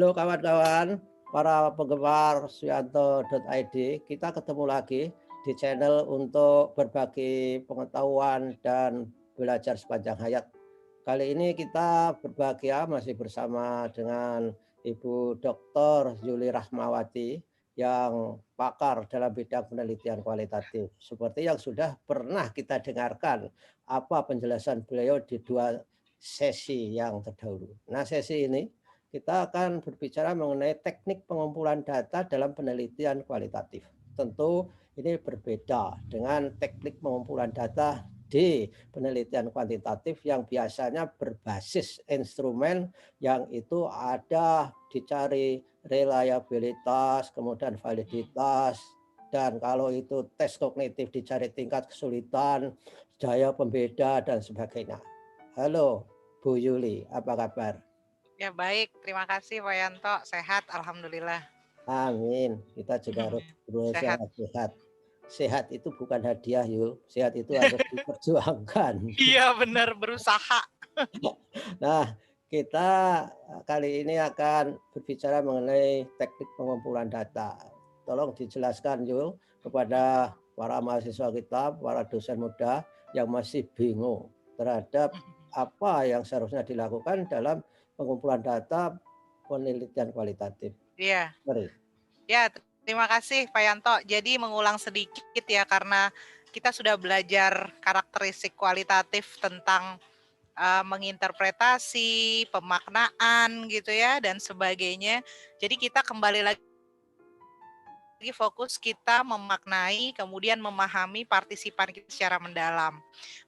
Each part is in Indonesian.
Halo kawan-kawan, para penggemar Suyanto.id, kita ketemu lagi di channel untuk berbagi pengetahuan dan belajar sepanjang hayat. Kali ini kita berbahagia masih bersama dengan Ibu Dr. Yuli Rahmawati yang pakar dalam bidang penelitian kualitatif. Seperti yang sudah pernah kita dengarkan apa penjelasan beliau di 2 sesi yang terdahulu. Nah, sesi ini kita akan berbicara mengenai teknik pengumpulan data dalam penelitian kualitatif. Tentu ini berbeda dengan teknik pengumpulan data di penelitian kuantitatif yang biasanya berbasis instrumen yang itu ada dicari reliabilitas, kemudian validitas, dan kalau itu tes kognitif dicari tingkat kesulitan, daya pembeda, dan sebagainya. Halo Bu Yuli, apa kabar? Ya baik, terima kasih Pak Yanto. Sehat, alhamdulillah. Amin. Kita juga harus berusaha Sehat. sehat. Sehat itu bukan hadiah, Yul. Sehat itu harus diperjuangkan. Iya benar, berusaha. Nah, kita kali ini akan berbicara mengenai teknik pengumpulan data. Tolong dijelaskan, Yul, kepada para mahasiswa kita, para dosen muda yang masih bingung terhadap apa yang seharusnya dilakukan dalam pengumpulan data penelitian kualitatif. Iya. Mari. Ya, terima kasih Pak Yanto. Jadi mengulang sedikit ya, karena kita sudah belajar karakteristik kualitatif tentang menginterpretasi, pemaknaan gitu ya, dan sebagainya. Jadi kita kembali lagi fokus kita memaknai, kemudian memahami partisipan kita secara mendalam.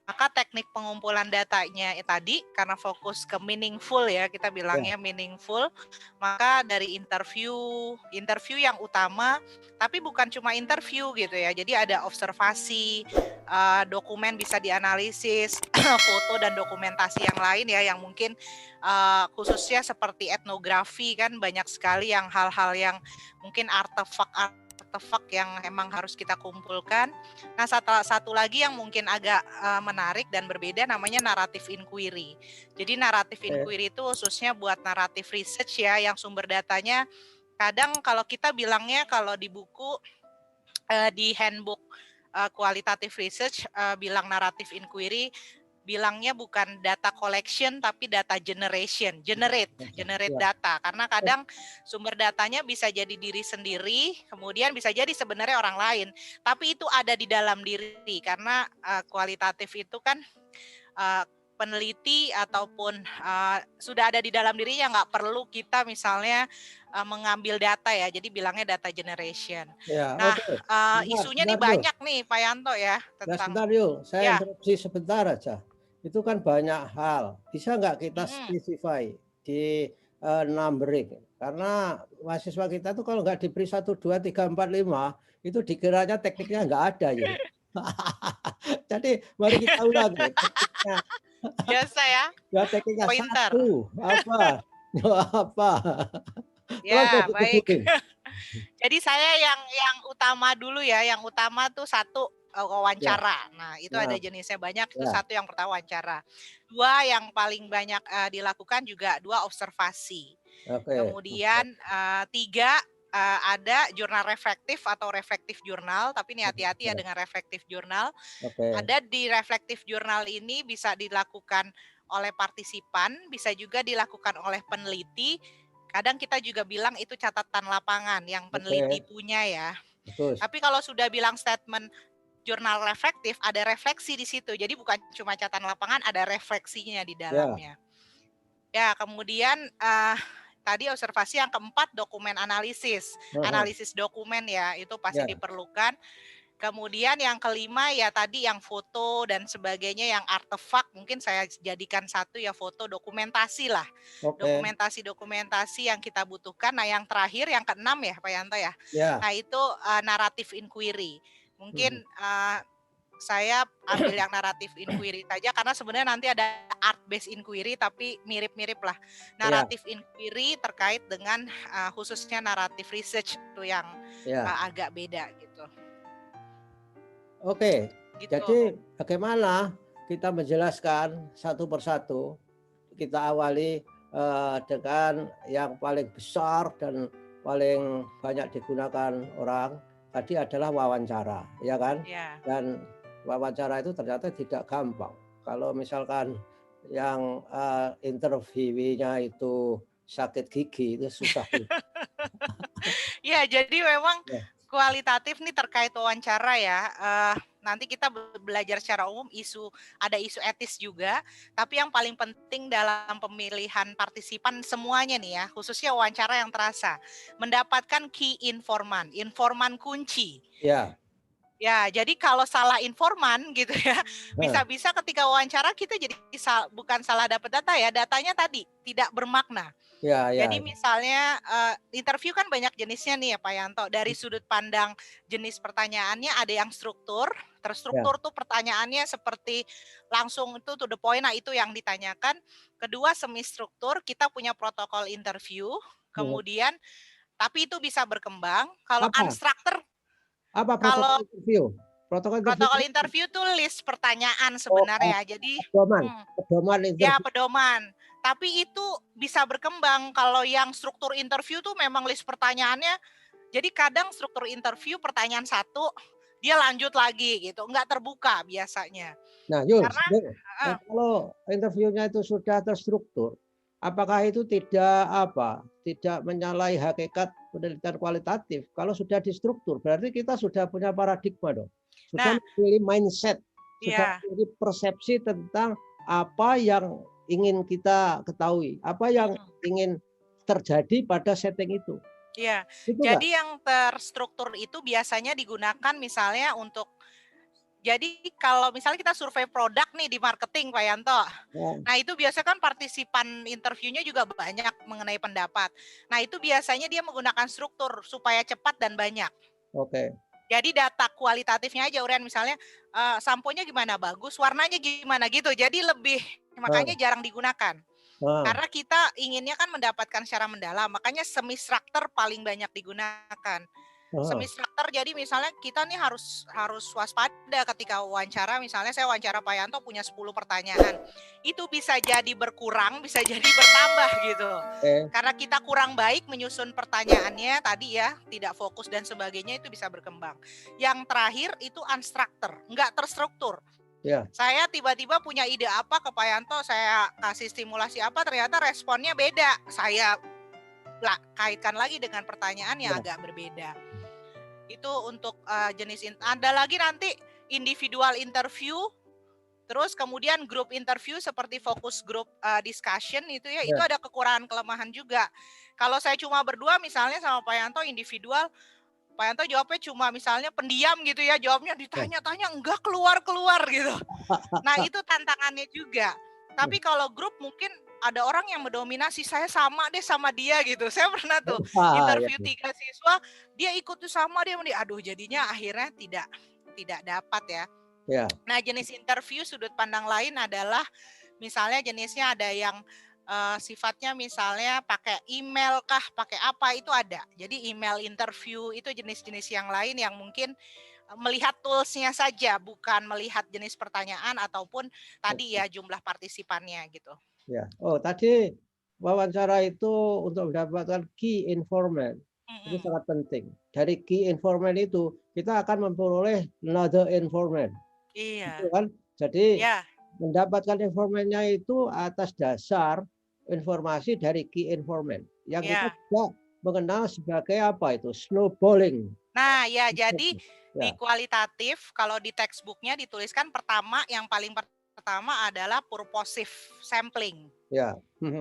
Maka teknik pengumpulan datanya tadi, karena fokus ke meaningful ya, kita bilangnya meaningful, maka dari interview yang utama, tapi bukan cuma interview gitu ya, jadi ada observasi, dokumen bisa dianalisis, foto dan dokumentasi yang lain ya, yang mungkin khususnya seperti etnografi kan banyak sekali yang hal-hal yang mungkin artefak yang emang harus kita kumpulkan. Nah, satu lagi yang mungkin agak menarik dan berbeda namanya narrative inquiry. Jadi narrative inquiry itu khususnya buat narrative research ya, yang sumber datanya kadang kalau kita bilangnya kalau di buku di handbook qualitative research bilang narrative inquiry, bilangnya bukan data collection tapi data generate data, karena kadang sumber datanya bisa jadi diri sendiri, kemudian bisa jadi sebenarnya orang lain, tapi itu ada di dalam diri karena kualitatif itu kan peneliti ataupun sudah ada di dalam dirinya, nggak perlu kita misalnya mengambil data ya, jadi bilangnya data generation. Ya, Nah, oke. isunya nih Sebentar, Yul. banyak nih Pak Yanto ya Ya, tentang sebentar, Yul. Saya ya. interupsi sebentar aja. Itu kan banyak hal. Bisa nggak kita specify di numbering? Karena mahasiswa kita tuh kalau nggak diberi 1, 2, 3, 4, 5, itu dikiranya tekniknya nggak ada, Yul. Jadi mari kita ulangi tekniknya. Biasa ya, Ya, tekniknya pointer. 1, apa? 2, apa? Tolong Ya, baik. sebutin. Jadi saya yang utama dulu ya, yang utama tuh 1 Ya, wawancara. Nah, itu ada nah, jenisnya banyak, itu ya. 1 yang pertama wawancara. 2 yang paling banyak dilakukan juga 2 observasi. Oke. Kemudian 3 ada jurnal reflektif atau reflektif jurnal, tapi ini hati-hati ya dengan reflektif jurnal. Oke. Ada di reflektif jurnal ini bisa dilakukan oleh partisipan, bisa juga dilakukan oleh peneliti. Kadang kita juga bilang itu catatan lapangan yang peneliti Oke. punya ya. Bagus. Tapi kalau sudah bilang statement jurnal reflektif, ada refleksi di situ. Jadi bukan cuma catatan lapangan, ada refleksinya di Ya. dalamnya. Ya, kemudian tadi observasi yang keempat dokumen analisis. Analisis dokumen ya, itu pasti Ya. diperlukan. Kemudian yang kelima ya tadi yang foto dan sebagainya, yang artefak mungkin saya jadikan 1 ya, foto dokumentasi lah. Oke. Dokumentasi yang kita butuhkan. Nah, yang terakhir yang ke-6 ya Pak Yanto ya. Ya. Nah, itu narrative inquiry. Mungkin saya ambil yang narrative inquiry saja karena sebenarnya nanti ada art based inquiry tapi mirip-mirip lah. Ya. Narrative inquiry terkait dengan khususnya narrative research itu yang Ya. agak beda gitu. Oke. Gitu. Jadi bagaimana kita menjelaskan satu persatu? Kita awali dengan yang paling besar dan paling banyak digunakan orang tadi adalah wawancara, ya kan? Ya. Dan wawancara itu ternyata tidak gampang. Kalau misalkan yang, interviewee-nya itu sakit gigi, itu susah tuh. Ya, jadi memang Ya, kualitatif nih terkait wawancara ya. Nanti kita belajar secara umum ada isu etis juga. Tapi yang paling penting dalam pemilihan partisipan semuanya nih ya, khususnya wawancara yang terasa, mendapatkan key informan, informan kunci. iya, Ya, jadi kalau salah informan gitu ya, heeh, bisa-bisa ketika wawancara kita jadi bukan salah dapat data ya, datanya tadi tidak bermakna. iya iya, Jadi misalnya interview kan banyak jenisnya nih ya Pak Yanto. Dari sudut pandang jenis pertanyaannya ada yang struktur, iya, terstruktur tuh pertanyaannya seperti langsung itu to the point, nah itu yang ditanyakan. Kedua semi struktur, kita punya protokol interview, mhm. kemudian tapi itu bisa berkembang. Kalau Apa unstructured, apa protokol kalau interview? Protokol interview protokol itu interview tuh list pertanyaan oh, sebenarnya. Jadi, pedoman hmm, pedoman ya interview. pedoman. Tapi itu bisa berkembang kalau yang struktur interview tuh memang list pertanyaannya. Jadi kadang struktur interview pertanyaan satu, dia lanjut lagi gitu, nggak terbuka biasanya. Nah, Yuls, Karena kalau interviewnya itu sudah terstruktur, apakah itu tidak menyalahi hakikat penelitian kualitatif? Kalau sudah distruktur, berarti kita sudah punya paradigma dong. Sudah nah, memiliki mindset, sudah iya. memiliki persepsi tentang apa yang ingin kita ketahui, apa yang Mm-mm. ingin terjadi pada setting itu. Iya, Itu enggak? jadi yang terstruktur itu biasanya digunakan misalnya untuk, jadi kalau misalnya kita survei produk nih di marketing Pak Yanto, Ya, nah itu biasa kan partisipan interviewnya juga banyak mengenai pendapat. Nah itu biasanya dia menggunakan struktur supaya cepat dan banyak. oke. Jadi data kualitatifnya aja Urian, misalnya samponya gimana, bagus, warnanya gimana gitu. Jadi lebih, makanya Nah, jarang digunakan. nah, Karena kita inginnya kan mendapatkan secara mendalam, makanya semi structure paling banyak digunakan. nah, Semi structure, jadi misalnya kita nih harus harus waspada ketika wawancara. Misalnya saya wawancara Pak Yanto punya 10 pertanyaan. Itu bisa jadi berkurang, bisa jadi bertambah gitu. oke. Karena kita kurang baik menyusun pertanyaannya tadi ya, tidak fokus dan sebagainya, itu bisa berkembang. Yang terakhir itu unstructured, nggak terstruktur. Ya, Saya tiba-tiba punya ide apa ke Pak Yanto, saya kasih stimulasi apa, ternyata responnya beda. Saya kaitkan lagi dengan pertanyaan yang ya, agak berbeda. Itu untuk ada lagi nanti individual interview, terus kemudian group interview seperti focus group discussion itu ya, itu ya. ada kekurangan kelemahan juga. Kalau saya cuma berdua misalnya sama Pak Yanto individual, Pak Yanto jawabnya cuma misalnya pendiam gitu ya, jawabnya Ya. ditanya-tanya enggak keluar-keluar gitu. Nah, itu tantangannya juga. Tapi kalau grup mungkin ada orang yang mendominasi, saya sama deh sama dia gitu. Saya pernah tuh Ah, ya. interview 3 siswa, dia ikut tuh sama dia, aduh jadinya akhirnya tidak dapat ya. Ya. Nah, jenis interview sudut pandang lain adalah misalnya jenisnya ada yang sifatnya misalnya pakai email kah, pakai apa, itu ada. Jadi email interview itu jenis-jenis yang lain yang mungkin melihat toolsnya saja, bukan melihat jenis pertanyaan ataupun tadi ya jumlah partisipannya gitu. Ya. Oh, tadi wawancara itu untuk mendapatkan key information. Itu Mm-mm. sangat penting. Dari key information itu kita akan memperoleh another information. Gitu Iya, kan? Jadi ya, mendapatkan informasinya itu atas dasar informasi dari key information yang kita ya. juga mengenal sebagai apa itu snowballing. Nah, ya jadi di Ya, kualitatif kalau di textbooknya dituliskan pertama, yang paling pertama adalah purposive sampling. ya.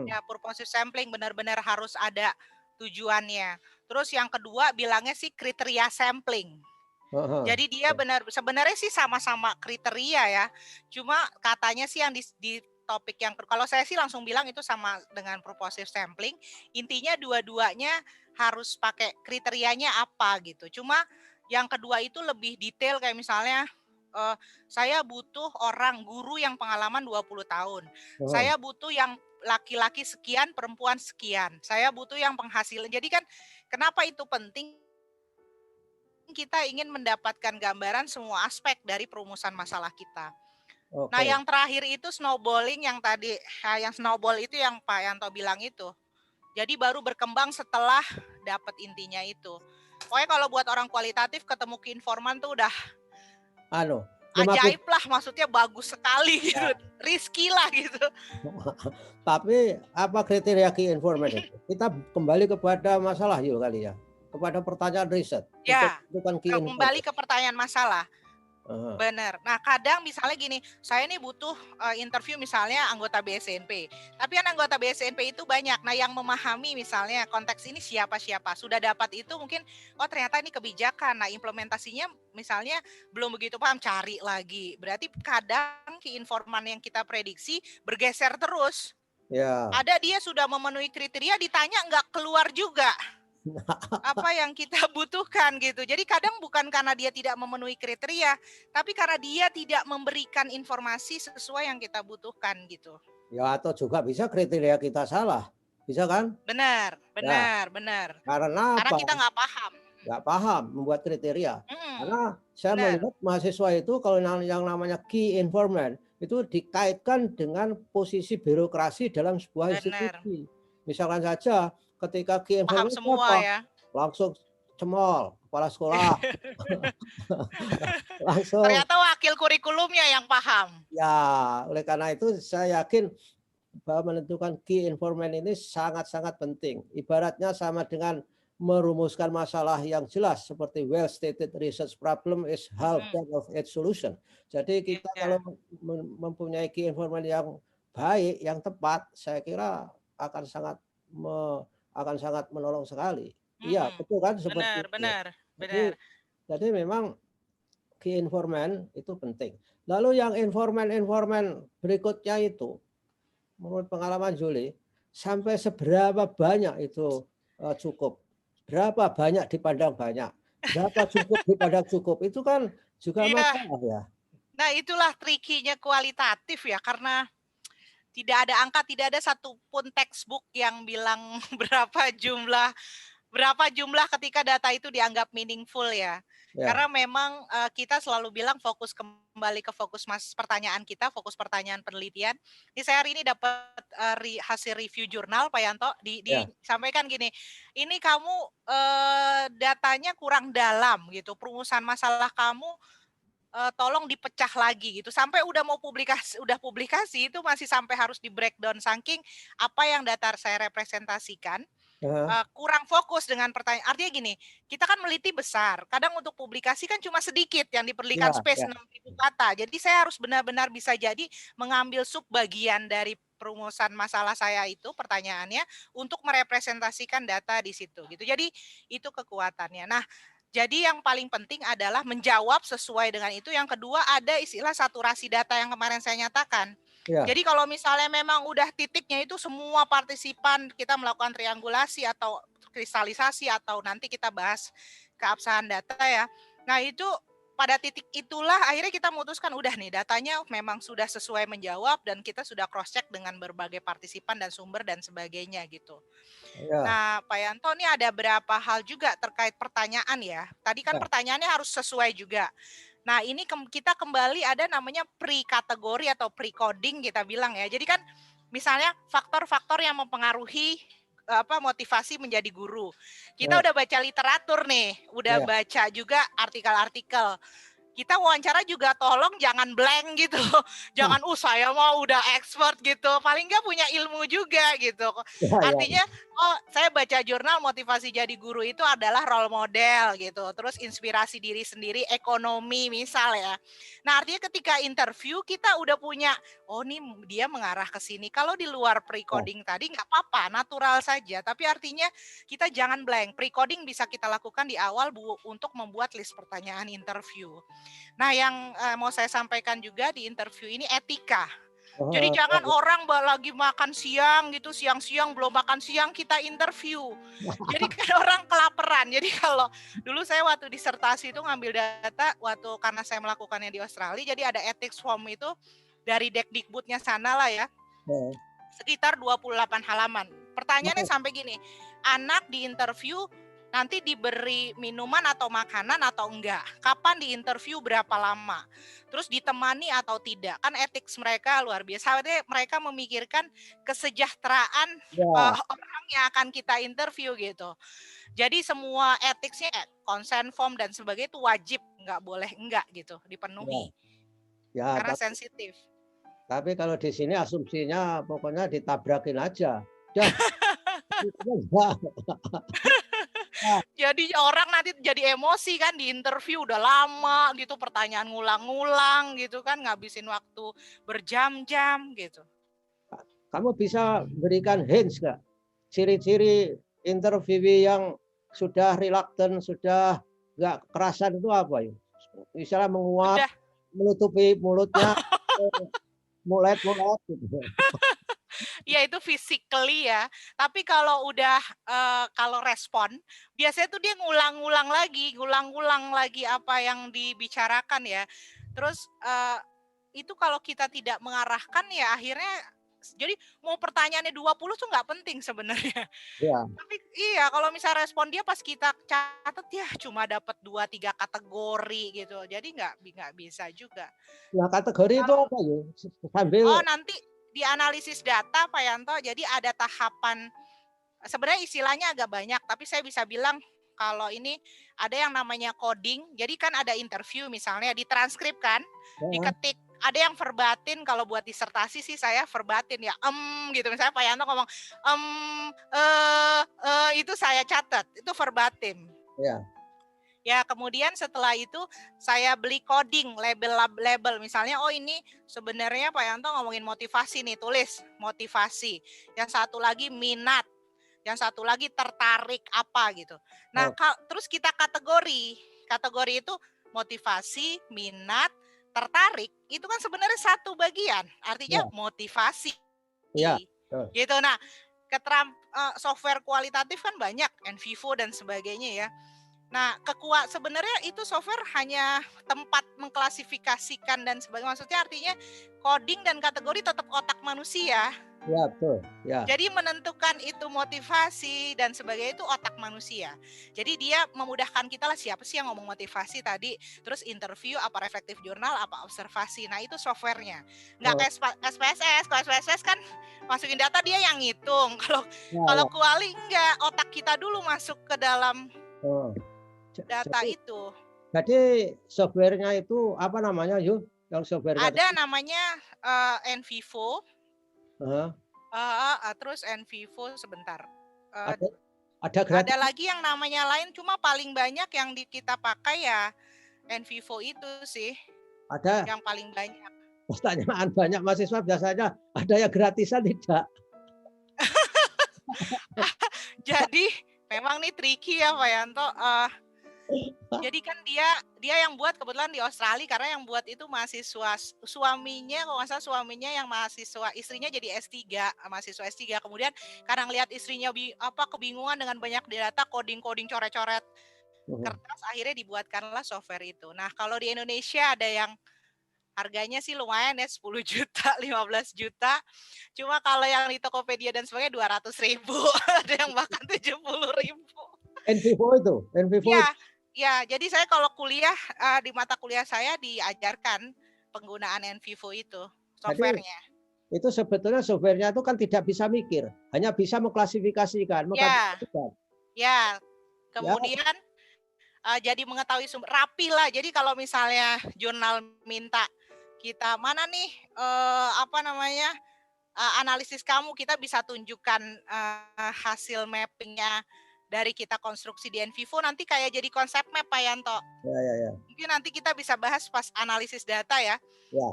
Ya, purposive sampling benar-benar harus ada tujuannya. Terus yang kedua bilangnya sih kriteria sampling. Heeh. Jadi dia sebenarnya sih sama-sama kriteria ya. Cuma katanya sih yang di topik yang kalau saya sih langsung bilang itu sama dengan purposive sampling. Intinya dua-duanya harus pakai kriterianya apa gitu. Cuma yang kedua itu lebih detail, kayak misalnya saya butuh orang guru yang pengalaman 20 tahun. Heeh. Saya butuh yang laki-laki sekian, perempuan sekian. Saya butuh yang penghasilan. Jadi kan kenapa itu penting? Kita ingin mendapatkan gambaran semua aspek dari perumusan masalah kita. Nah, Oke. yang terakhir itu snowballing yang tadi, yang snowball itu yang Pak Yanto bilang itu. Jadi baru berkembang setelah dapat intinya itu. Pokoknya kalau buat orang kualitatif ketemu keinforman tuh udah Anu, 50 ajaib lah, maksudnya bagus sekali gitu, ya. risky lah gitu. Tapi apa kriteria key information itu? Kita kembali kepada masalah yuk kali ya, kepada pertanyaan riset untuk Ya, menentukan key kembali information. ke pertanyaan masalah. Aha, Bener. Nah, kadang misalnya gini, saya nih butuh interview misalnya anggota BSNP. Tapi kan anggota BSNP itu banyak. Nah, yang memahami misalnya konteks ini siapa-siapa. Sudah dapat itu mungkin, oh ternyata ini kebijakan. Nah, implementasinya misalnya belum begitu paham, cari lagi. Berarti kadang ke informan yang kita prediksi bergeser terus. ya. Ada dia sudah memenuhi kriteria, ditanya nggak keluar juga apa yang kita butuhkan gitu. Jadi kadang bukan karena dia tidak memenuhi kriteria, tapi karena dia tidak memberikan informasi sesuai yang kita butuhkan gitu. Ya atau juga bisa kriteria kita salah, bisa kan? Benar, Ya, benar, benar. karena Karena apa? kita nggak paham. Nggak paham membuat kriteria. Karena saya Benar, melihat mahasiswa itu kalau yang namanya key informant itu dikaitkan dengan posisi birokrasi dalam sebuah benar. institusi. Misalkan saja ketika key Paham informant semua apa? ya. Langsung cemol, kepala sekolah, langsung. Ternyata wakil kurikulumnya yang paham. Ya, oleh karena itu saya yakin bahwa menentukan key informant ini sangat-sangat penting. Ibaratnya sama dengan merumuskan masalah yang jelas seperti well stated research problem is half Mm-mm. that of its solution. Jadi kita kalau Iya, mempunyai key informant yang baik, yang tepat, saya kira akan akan sangat menolong sekali. Iya, mm-mm. betul kan Benar, seperti itu. benar, Jadi benar. jadi memang key informant itu penting. Lalu yang informan-informan berikutnya itu menurut pengalaman Juli, sampai seberapa banyak itu cukup? Berapa banyak dipandang banyak? Berapa cukup dipandang cukup? Itu kan juga Iya. masalah ya. Nah, itulah trikinya kualitatif ya, karena tidak ada angka, tidak ada satupun textbook yang bilang berapa jumlah ketika data itu dianggap meaningful ya. Ya, Karena memang kita selalu bilang fokus kembali ke fokus pertanyaan kita, fokus pertanyaan penelitian. Ini saya hari ini dapat hasil review jurnal Pak Yanto, ya, disampaikan gini, ini kamu datanya kurang dalam gitu, perumusan masalah kamu tolong dipecah lagi gitu. Sampai udah publikasi itu masih sampai harus di breakdown saking apa yang data saya representasikan ya, kurang fokus dengan pertanyaan. Artinya gini, kita kan meliti besar. Kadang untuk publikasi kan cuma sedikit yang diperlukan ya, space ya. 6.000 kata. Jadi saya harus benar-benar bisa jadi mengambil sub bagian dari perumusan masalah saya itu pertanyaannya untuk merepresentasikan data di situ gitu. Jadi itu kekuatannya. Nah, jadi yang paling penting adalah menjawab sesuai dengan itu. Yang kedua ada istilah saturasi data yang kemarin saya nyatakan. Ya. Jadi kalau misalnya memang udah titiknya itu semua partisipan kita melakukan triangulasi atau kristalisasi atau nanti kita bahas keabsahan data ya. Nah itu pada titik itulah akhirnya kita memutuskan udah nih datanya memang sudah sesuai menjawab dan kita sudah cross check dengan berbagai partisipan dan sumber dan sebagainya gitu. Ya. Nah, Pak Yanto, ini ada berapa hal juga terkait pertanyaan ya. Tadi kan Ya. pertanyaannya harus sesuai juga. Nah, ini kita kembali ada namanya pre-kategori atau pre-coding kita bilang ya. Jadi kan misalnya faktor-faktor yang mempengaruhi motivasi menjadi guru. Kita Ya. udah baca literatur nih, udah Ya. baca juga artikel-artikel, kita wawancara juga tolong jangan blank gitu. Hah, Jangan saya mau udah expert gitu. Paling nggak punya ilmu juga gitu. ya, ya. Artinya oh saya baca jurnal motivasi jadi guru itu adalah role model gitu. Terus inspirasi diri sendiri, ekonomi misal ya. Nah, artinya ketika interview kita udah punya oh nih dia mengarah ke sini. Kalau di luar Ya. pre-coding tadi nggak apa-apa, natural saja. Tapi artinya kita jangan blank. Pre-coding bisa kita lakukan di awal untuk membuat list pertanyaan interview. Nah, yang mau saya sampaikan juga di interview ini etika. Jadi jangan Ya. orang lagi makan siang gitu, siang-siang belum makan siang kita interview. Jadi kan orang kelaparan. Jadi kalau dulu saya waktu disertasi itu ngambil data karena saya melakukannya di Australia, jadi ada ethics form itu dari Dekdikbudnya sana lah ya, Ya. sekitar 28 halaman. Pertanyaannya Oh, sampai gini, anak di interview nanti diberi minuman atau makanan atau enggak, kapan diinterview berapa lama, terus ditemani atau tidak. Kan etik mereka luar biasa. Mereka memikirkan kesejahteraan Ya, orang yang akan kita interview gitu. Jadi semua etiknya, consent form dan sebagainya itu wajib, nggak boleh enggak gitu ya, dipenuhi ya. karena sensitif. Tapi kalau di sini asumsinya pokoknya ditabrakin aja. Dah, enggak. Jadi orang nanti jadi emosi kan, di interview udah lama gitu, pertanyaan ngulang-ngulang gitu kan, ngabisin waktu berjam-jam gitu. Kamu bisa berikan hints nggak? Ciri-ciri interviewee yang sudah reluctant, sudah nggak kerasan itu apa ya? Misalnya menguap, Sudah. menutupi mulutnya, mulet-mulet gitu. Ya itu physically ya. Tapi kalau udah kalau respon, biasanya tuh dia ngulang-ngulang lagi apa yang dibicarakan ya. Terus itu kalau kita tidak mengarahkan ya akhirnya jadi mau pertanyaannya 20 tuh nggak penting sebenarnya. Ya. Tapi iya kalau misalnya respon dia pas kita catat ya cuma dapat 2-3 kategori gitu. Jadi nggak bisa juga. Nah, kategori itu Kalau apa ya? Sambil nanti di analisis data Pak Yanto, jadi ada tahapan, sebenarnya istilahnya agak banyak, tapi saya bisa bilang kalau ini ada yang namanya coding. Jadi kan ada interview misalnya ditranskripkan, ya, diketik, ada yang verbatin. Kalau buat disertasi sih saya verbatin ya, gitu. Misalnya Pak Yanto ngomong itu saya catat, itu verbatim. ya, Ya, kemudian setelah itu saya beli coding, label. Misalnya, oh ini sebenarnya Pak Yanto ngomongin motivasi nih, tulis motivasi. Yang satu lagi minat, yang satu lagi tertarik apa gitu. Nah, oh, terus kita kategori. Kategori itu motivasi, minat, tertarik, itu kan sebenarnya satu bagian. Artinya ya, motivasi. ya, oh, Gitu. Nah, software kualitatif kan banyak, NVivo dan sebagainya ya. Nah, sebenarnya itu software hanya tempat mengklasifikasikan dan sebagainya. Maksudnya artinya coding dan kategori tetap otak manusia. ya, betul, ya, Jadi menentukan itu motivasi dan sebagainya itu otak manusia. Jadi dia memudahkan kita lah, siapa sih yang ngomong motivasi tadi, terus interview apa reflective journal apa observasi. Nah, itu softwarenya. Nggak oh, kayak SPSS. Kalau SPSS kan masukin data dia yang ngitung. Kalau ya, kalau ya, kuali enggak, otak kita dulu masuk ke dalam oh. data Jadi, itu. jadi softwarenya itu apa namanya, yuk? Yang softwarenya Ada tadi? namanya NVivo, Heeh. terus NVivo sebentar. Eh, Ada, ada ada gratis. lagi yang namanya lain, cuma paling banyak yang kita pakai ya NVivo itu sih, Ada yang paling banyak. pertanyaan banyak mahasiswa biasanya ada yang gratisan tidak? Jadi memang nih tricky ya Pak Yanto. Jadi kan dia yang buat kebetulan di Australia, karena yang buat itu mahasiswa, suaminya kalau nggak salah suaminya yang mahasiswa, istrinya jadi S3, mahasiswa S3. Kemudian kadang lihat istrinya kebingungan dengan banyak data, coding coret-coret kertas, akhirnya dibuatkanlah software itu. Nah, kalau di Indonesia ada yang harganya sih lumayan ya, 10 juta, 15 juta. Cuma kalau yang di Tokopedia dan sebagainya 200.000, ada yang bahkan 70.000. NVivo itu, NVivo Ya, itu. ya. Jadi saya kalau kuliah, di mata kuliah saya diajarkan penggunaan NVivo itu, Jadi softwarenya. itu sebetulnya softwarenya itu kan tidak bisa mikir, hanya bisa mengklasifikasikan, Ya, mengkategorikan. ya. Ya, Kemudian jadi mengetahui sumber, rapi lah. Jadi kalau misalnya jurnal minta kita mana nih analisis kamu, kita bisa tunjukkan hasil mappingnya dari kita konstruksi di NVivo, nanti kayak jadi konsep map Pak Yanto. ya, ya, ya. Mungkin nanti kita bisa bahas pas analisis data ya. Ya.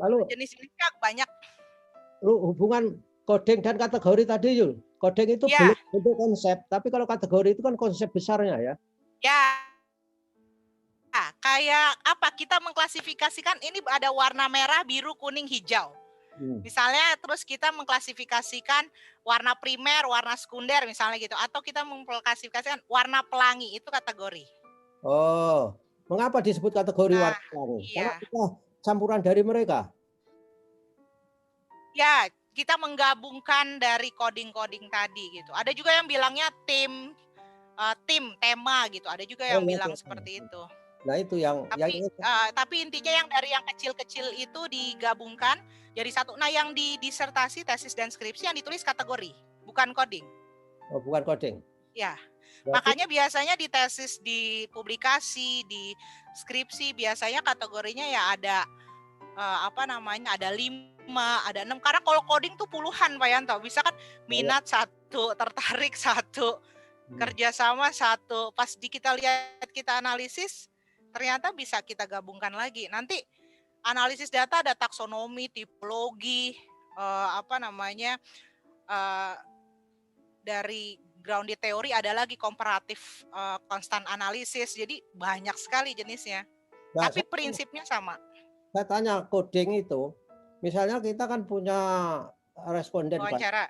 Lalu Jenis-jenisnya banyak. hubungan coding dan kategori tadi, Yul. Coding itu Ya, belum bentuk konsep, tapi kalau kategori itu kan konsep besarnya ya. ya. Kayak apa? Kita mengklasifikasikan ini ada warna merah, biru, kuning, hijau. Hmm. Misalnya terus kita mengklasifikasikan warna primer, warna sekunder misalnya gitu. Atau kita mengklasifikasikan warna pelangi, itu kategori. Oh, mengapa disebut kategori Nah, warna pelangi? Karena iya. kita campuran dari mereka. Ya, kita menggabungkan dari coding-coding tadi gitu. Ada juga yang bilangnya tim tim, tema gitu. Ada juga Oh yang ya, bilang tema. seperti itu. Nah itu yang Tapi ini tapi intinya yang dari yang kecil-kecil itu digabungkan jadi satu. Nah, yang di disertasi, tesis dan skripsi yang ditulis kategori, bukan coding. oh, bukan coding. Ya. Berarti Makanya biasanya di tesis, di publikasi, di skripsi biasanya kategorinya ya ada ada 5, ada 6. Karena kalau coding tuh puluhan Pak Yanto. Bisa kan banyak. minat 1, tertarik 1, Hmm. kerjasama 1. Pas kita lihat, kita analisis, ternyata bisa kita gabungkan lagi. Nanti analisis data ada taksonomi, tipologi, dari grounded teori ada lagi komparatif constant analysis. Jadi banyak sekali jenisnya. Nah, Tapi prinsipnya sama. saya tanya coding itu, misalnya kita kan punya responden Wawancara.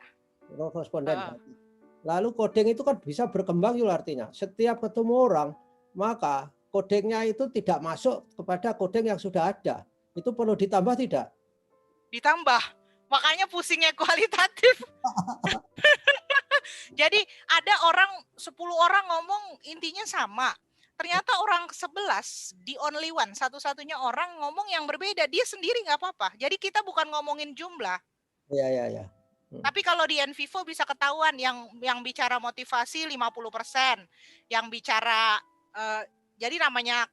responden. Lalu coding itu kan bisa berkembang juga artinya. Setiap ketemu orang, maka codingnya itu tidak masuk kepada coding yang sudah ada. Itu perlu ditambah tidak? Ditambah. Makanya pusingnya kualitatif. Jadi ada 10 orang ngomong intinya sama. Ternyata orang 11 di only one, satu-satunya orang ngomong yang berbeda. Dia sendiri nggak apa-apa. Jadi kita bukan ngomongin jumlah. Iya, iya, iya. Tapi kalau di Envivo bisa ketahuan yang bicara motivasi 50%, yang bicara jadi namanya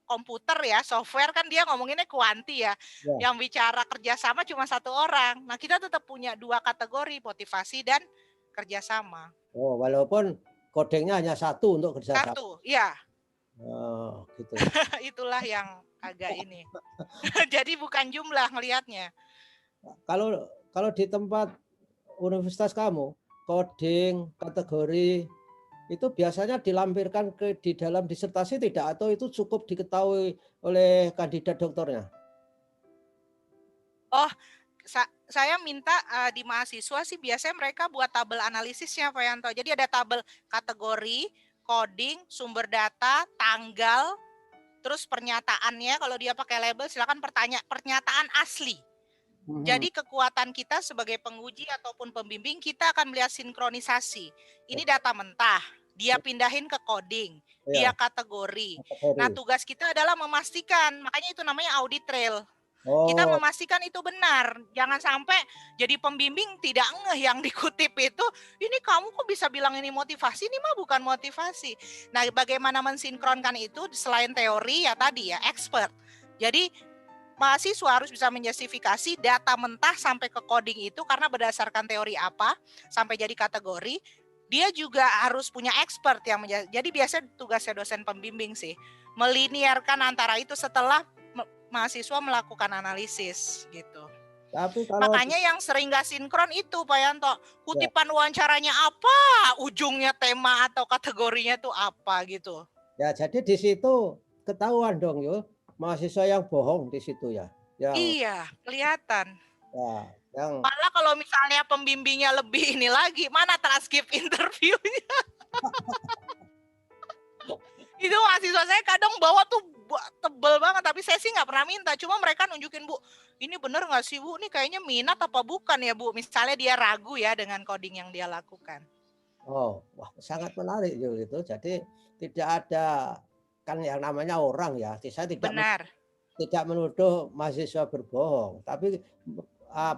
komputer ya, software kan dia ngomonginnya kuanti ya. Ya. Yang bicara kerjasama cuma 1 orang. Nah, kita tetap punya 2 kategori, motivasi dan kerjasama. Oh, walaupun codingnya hanya 1 untuk kerjasama. 1, iya. Oh, gitu. Itulah yang agak ini. Jadi bukan jumlah ngelihatnya. Kalau di tempat universitas kamu, coding, kategori, itu biasanya dilampirkan di dalam disertasi tidak? Atau itu cukup diketahui oleh kandidat doktornya? Oh, saya minta di mahasiswa sih biasanya mereka buat tabel analisisnya Pak Yanto. Jadi ada tabel kategori, coding, sumber data, tanggal, terus pernyataannya kalau dia pakai label silakan pernyataan asli. Jadi kekuatan kita sebagai penguji ataupun pembimbing kita akan melihat sinkronisasi. Ini data mentah, dia pindahin ke coding, dia Ya, kategori. Nah, kategori. tugas kita adalah memastikan, makanya itu namanya audit trail. Kita Oh, memastikan itu benar. Jangan sampai jadi pembimbing tidak ngeh yang dikutip itu, ini kamu kok bisa bilang ini motivasi, ini mah bukan motivasi. Nah, bagaimana mensinkronkan itu selain teori ya tadi ya, expert. Jadi mahasiswa harus bisa menjustifikasi data mentah sampai ke coding itu karena berdasarkan teori apa sampai jadi kategori. Dia juga harus punya expert yang jadi biasanya tugasnya dosen pembimbing sih meliniarkan antara itu setelah mahasiswa melakukan analisis gitu. tapi kalau Makanya yang sering gak sinkron itu Pak Yanto, ya, kutipan wawancaranya apa, ujungnya tema atau kategorinya tuh apa gitu. ya jadi di situ ketahuan dong yo, mahasiswa yang bohong di situ ya. Yang Iya, kelihatan. ya, yang Malah kalau misalnya pembimbingnya lebih ini lagi, mana transkrip interviewnya? Itu mahasiswa saya kadang bawa tuh tebel banget, tapi saya sih nggak pernah minta. Cuma mereka nunjukin, Bu, ini bener nggak sih Bu? Ini kayaknya minat apa bukan ya Bu? Misalnya dia ragu ya dengan coding yang dia lakukan. oh, wah sangat menarik gitu. Jadi tidak ada kan yang namanya orang ya. Saya Benar. tidak menuduh mahasiswa berbohong, tapi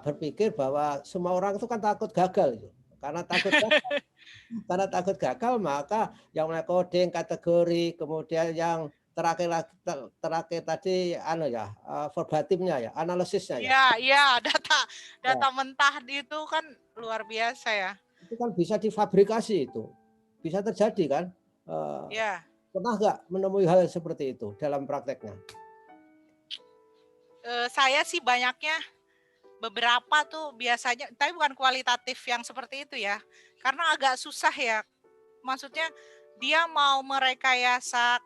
berpikir bahwa semua orang itu kan takut gagal gitu. Karena takut gagal maka yang mulai coding, kategori, kemudian yang terakhir tadi verbatimnya ya, analisisnya ya. Iya, iya, data Ya, data mentah itu kan luar biasa ya. itu kan bisa difabrikasi itu. Bisa terjadi kan? Ya, Pernah nggak menemui hal seperti itu dalam prakteknya? saya sih banyaknya beberapa tuh biasanya, tapi bukan kualitatif yang seperti itu ya. Karena agak susah ya. Maksudnya dia mau merekayasa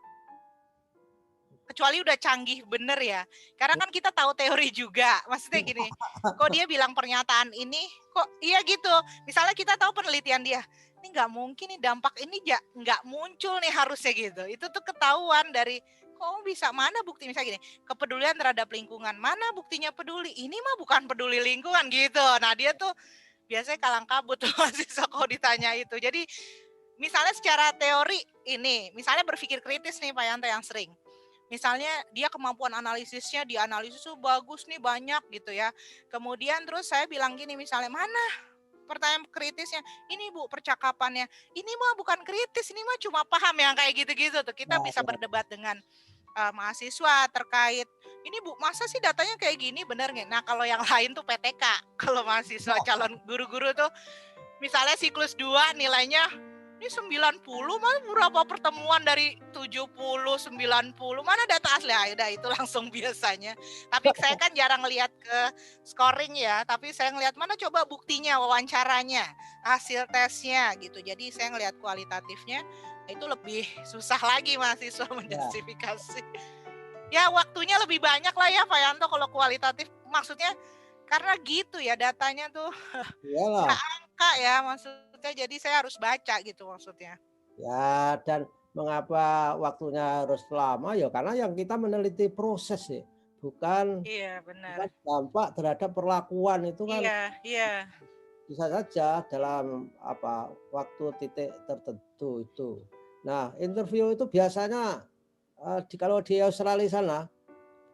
kecuali udah canggih bener ya. Karena kan kita tahu teori juga. Maksudnya gini, kok dia bilang pernyataan ini, kok iya gitu. Misalnya kita tahu penelitian dia, ini nggak mungkin nih dampak ini nggak muncul nih harusnya gitu. Itu tuh ketahuan dari, kok bisa, mana bukti misalnya gini, kepedulian terhadap lingkungan, mana buktinya peduli, ini mah bukan peduli lingkungan gitu. Nah dia tuh biasanya kalang kabut tuh mahasiswa kalau ditanya itu. Jadi misalnya secara teori ini, misalnya berpikir kritis nih Pak Yanto yang sering. Misalnya dia kemampuan analisisnya, dianalisis tuh bagus nih, banyak gitu ya. Kemudian terus saya bilang gini misalnya, mana pertanyaan kritisnya? Ini Bu percakapannya. Ini mah bukan kritis, ini mah cuma paham yang kayak gitu-gitu tuh. Kita Ya, bisa berdebat dengan mahasiswa terkait ini Bu, masa sih datanya kayak gini, bener nggak? Nah kalau yang lain tuh PTK, kalau mahasiswa calon guru-guru tuh misalnya siklus 2 nilainya ini 90, mana berapa pertemuan dari 70, 90, mana data asli? Udah itu langsung biasanya. Tapi saya kan jarang lihat ke scoring ya, tapi saya ngelihat mana coba buktinya, wawancaranya, hasil tesnya gitu. Jadi saya ngelihat kualitatifnya, itu lebih susah lagi mahasiswa ya, menjustifikasi. Ya waktunya lebih banyak lah ya Pak Yanto kalau kualitatif, maksudnya karena gitu ya datanya tuh ya iyalah. angka ya maksudnya, jadi saya harus baca gitu maksudnya. Ya, dan mengapa waktunya harus lama ya karena yang kita meneliti proses sih, bukan Iya benar. bukan dampak terhadap perlakuan itu kan Iya, iya. bisa saja dalam apa waktu titik tertentu itu. Nah, interview itu biasanya kalau di Australia sana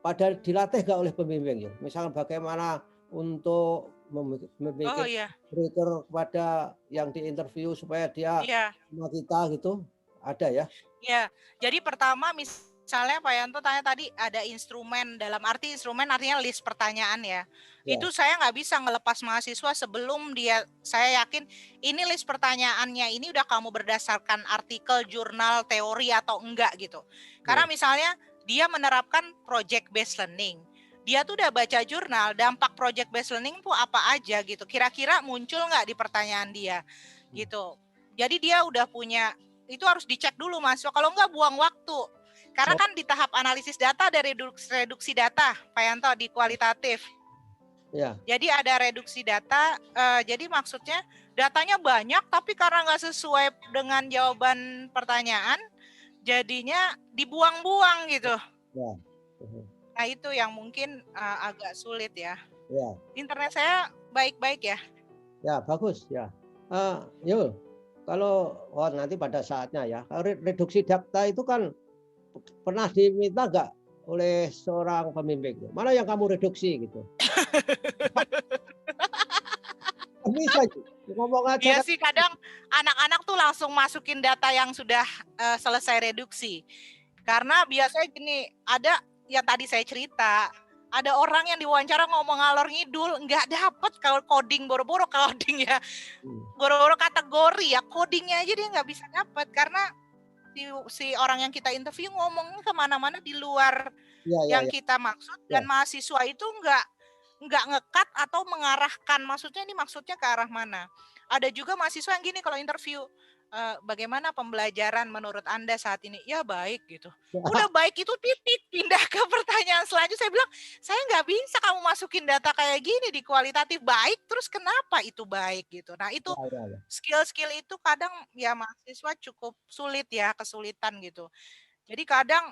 pada dilatih nggak oleh pembimbing ya. Misalnya bagaimana untuk Oh membuat iya, trigger kepada yang diinterview supaya dia iya, sama kita gitu, ada ya? iya. Jadi pertama misalnya Pak Yanto tanya tadi ada instrumen, dalam arti instrumen artinya list pertanyaan ya. Ya, Itu saya nggak bisa ngelepas mahasiswa sebelum dia, saya yakin ini list pertanyaannya ini udah kamu berdasarkan artikel, jurnal, teori atau enggak gitu. ya, Karena misalnya dia menerapkan project based learning. Dia tuh udah baca jurnal, dampak project based learning tuh apa aja gitu. Kira-kira muncul nggak di pertanyaan dia gitu. Jadi dia udah punya, itu harus dicek dulu mahasiswa. Kalau enggak buang waktu. Karena oh, kan di tahap analisis data ada reduksi data, Pak Yanto, di kualitatif. ya, Jadi ada reduksi data, jadi maksudnya datanya banyak tapi karena nggak sesuai dengan jawaban pertanyaan, jadinya dibuang-buang gitu. ya, mhm, Nah itu yang mungkin agak sulit ya. ya, Internet saya baik-baik ya. ya, bagus ya. Yul, kalau nanti pada saatnya ya, reduksi data itu kan pernah diminta nggak oleh seorang pembimbing? Mana yang kamu reduksi gitu? Kan bisa ngomong aja Iya kan. sih kadang anak-anak tuh langsung masukin data yang sudah selesai reduksi. Karena biasanya gini, ada yang tadi saya cerita, ada orang yang diwawancara ngomong ngalor ngidul, nggak dapet kalau coding, boro-boro coding ya, Hmm, boro-boro kategori ya, codingnya aja dia nggak bisa dapet karena si orang yang kita interview ngomongnya kemana-mana di luar iya, iya, yang iya, kita maksud, iya, dan mahasiswa itu nggak ngekat atau mengarahkan, maksudnya ini maksudnya ke arah mana. Ada juga mahasiswa yang gini kalau interview, bagaimana pembelajaran menurut Anda saat ini? Ya baik gitu. Udah baik itu titik, pindah ke pertanyaan selanjutnya. Saya bilang, saya nggak bisa kamu masukin data kayak gini di kualitatif baik, terus kenapa itu baik gitu. Nah itu iya, iya, iya. skill-skill itu kadang ya mahasiswa cukup sulit ya, kesulitan gitu. Jadi kadang,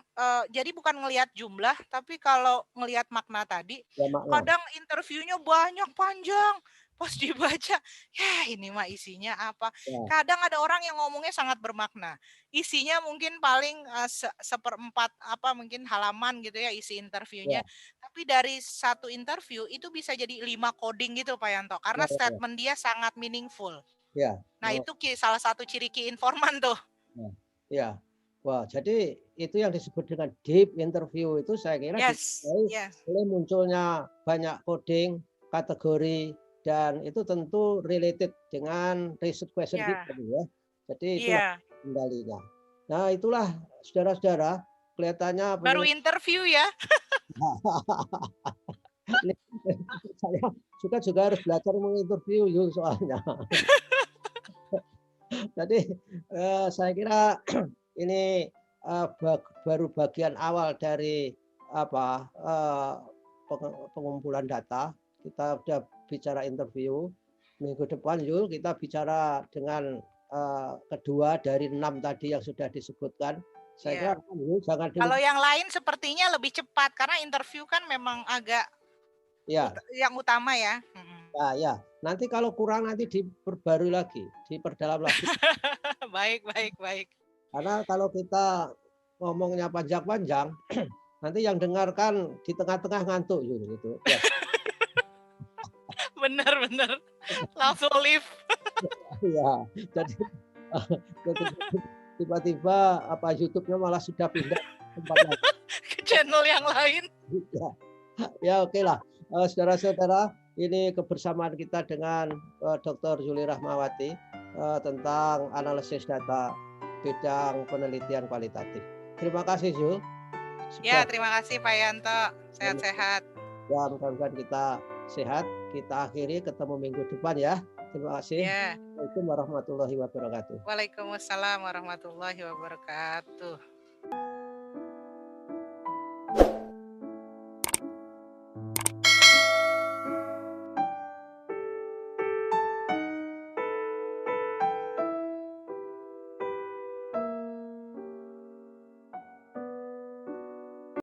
jadi bukan ngelihat jumlah, tapi kalau ngelihat makna tadi, Ya, makna. kadang interviewnya banyak, panjang, pas dibaca, ya ini mah isinya apa. Ya, Kadang ada orang yang ngomongnya sangat bermakna, isinya mungkin paling, seperempat apa, mungkin halaman gitu ya isi interviewnya, ya, tapi dari satu interview itu bisa jadi 5 coding gitu Pak Yanto, karena ya, ya, ya, statement dia sangat meaningful. ya. Nah itu salah satu ciri key informan tuh. Nah, iya. Wah, jadi itu yang disebut dengan deep interview itu saya kira Yes, ditandai yes, oleh munculnya banyak coding, kategori, dan itu tentu related dengan research question kita ya. gitu ya. Jadi itulah Iya, kendalinya. Nah, itulah saudara-saudara, kelihatannya baru penyelesaian interview ya. saya juga harus belajar menginterview yuk soalnya. Jadi, saya kira ini, baru bagian awal dari apa, pengumpulan data. Kita udah bicara interview, minggu depan yuk kita bicara dengan, kedua dari 6 tadi yang sudah disebutkan. Saya kira Iya. yuk jangan Kalau dilupa yang lain sepertinya lebih cepat karena interview kan memang agak ya. yang utama ya. Mhm. Nah, ya. Nanti kalau kurang nanti diperbarui lagi, diperdalam lagi. Baik, baik, baik. Karena kalau kita ngomongnya panjang-panjang, nanti yang dengarkan di tengah-tengah ngantuk gitu. Ya. Bener, bener. Langsung live. Ya, jadi tiba-tiba apa YouTube-nya malah sudah pindah tempat lain. Ke channel yang lain. Ya, ya oke lah. Saudara-saudara, ini kebersamaan kita dengan Dr. Zuli Rahmawati tentang analisis data bidang penelitian kualitatif. Terima kasih Zul. Ya, terima kasih Pak Yanto. Sehat-sehat. Ya, mudah-mudahan kita sehat. Kita akhiri ketemu minggu depan ya. Terima kasih. Ya. Assalamualaikum warahmatullahi wabarakatuh. Waalaikumsalam warahmatullahi wabarakatuh.